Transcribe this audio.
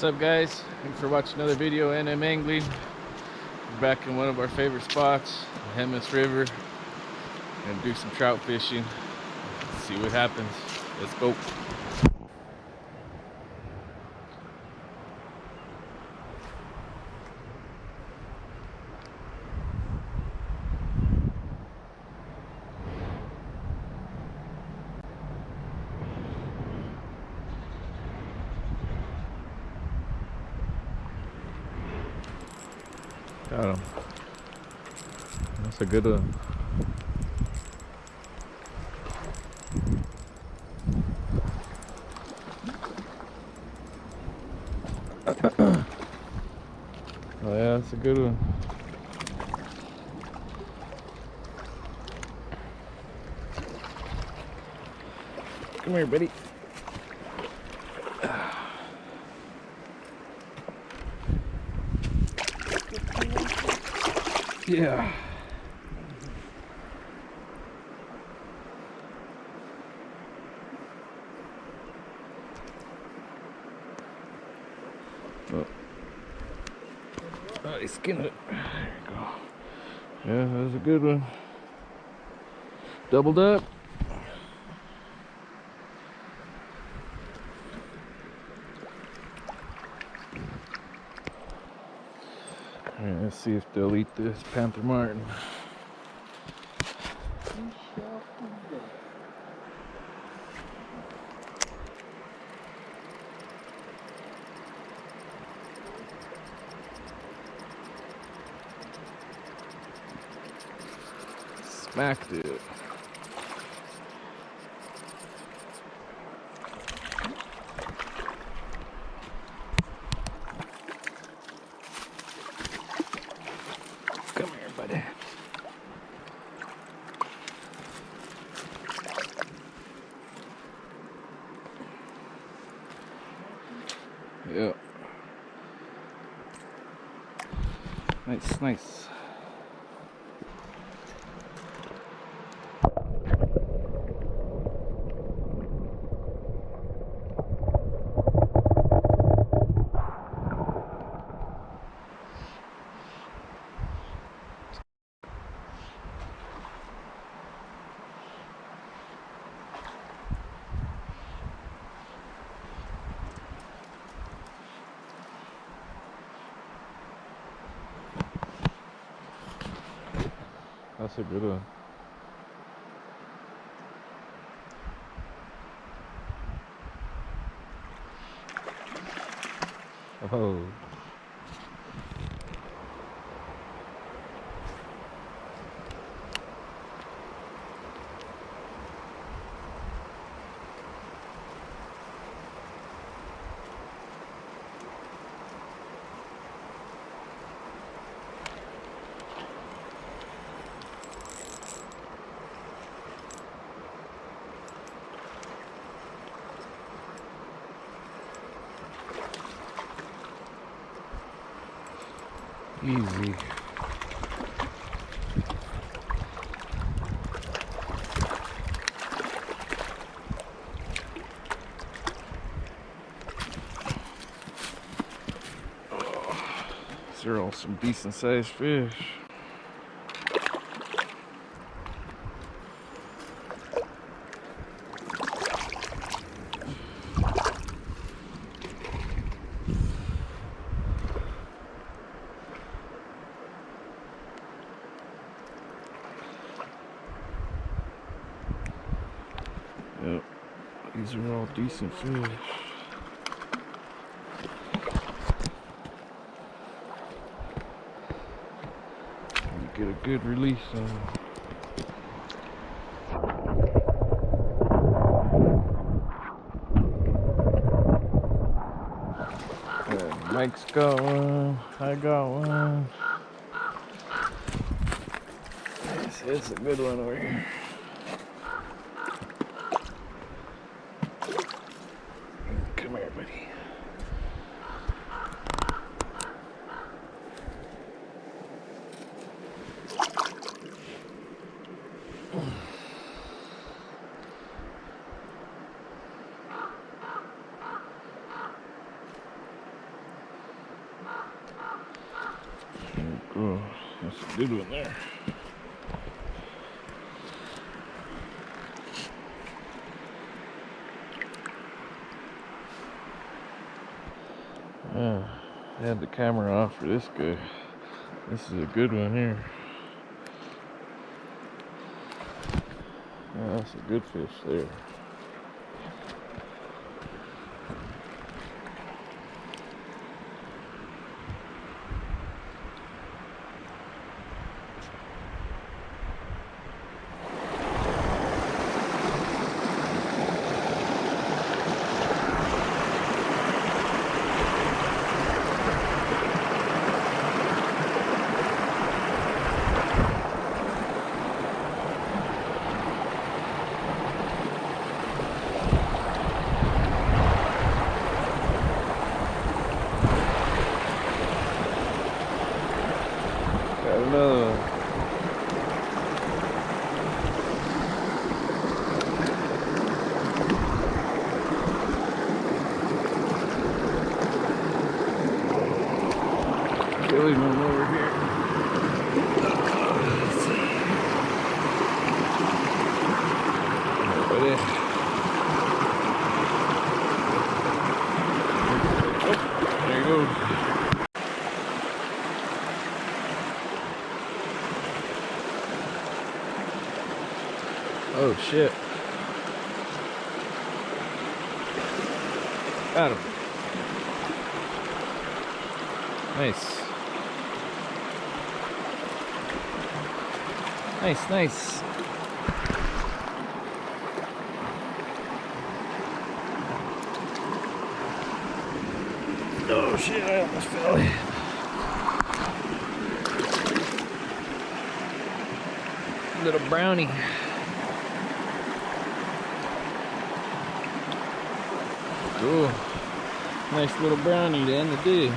What's up, guys? Thanks for watching another video. NM Angling. We're back in one of our favorite spots, the Jemez River. Gonna do some trout fishing. Let's see what happens. Let's go. Got him. That's a good one. Oh yeah, that's a good one. Come here, buddy. Yeah. Oh, he skinned it. There you go. Yeah, that was a good one. Doubled up. All right, let's see if they'll eat this Panther Martin. Smacked it. Come here, buddy. Yeah. Nice, nice. That's a good one. Oh. Easy. These are all some decent sized fish. Yep, these are all decent fish. You get a good release on them. Mike's got one. I got one. It's a good one over here. Come here, buddy. Good one there. I had the camera off for this guy. This is a good one here. Yeah, that's a good fish there. Got another one. Killing one over here. Ready? Oh, there you go. Oh shit. Got him. Nice. Nice, nice. Oh shit, I almost fell in. Little brownie. Cool. Nice little brownie to end the day.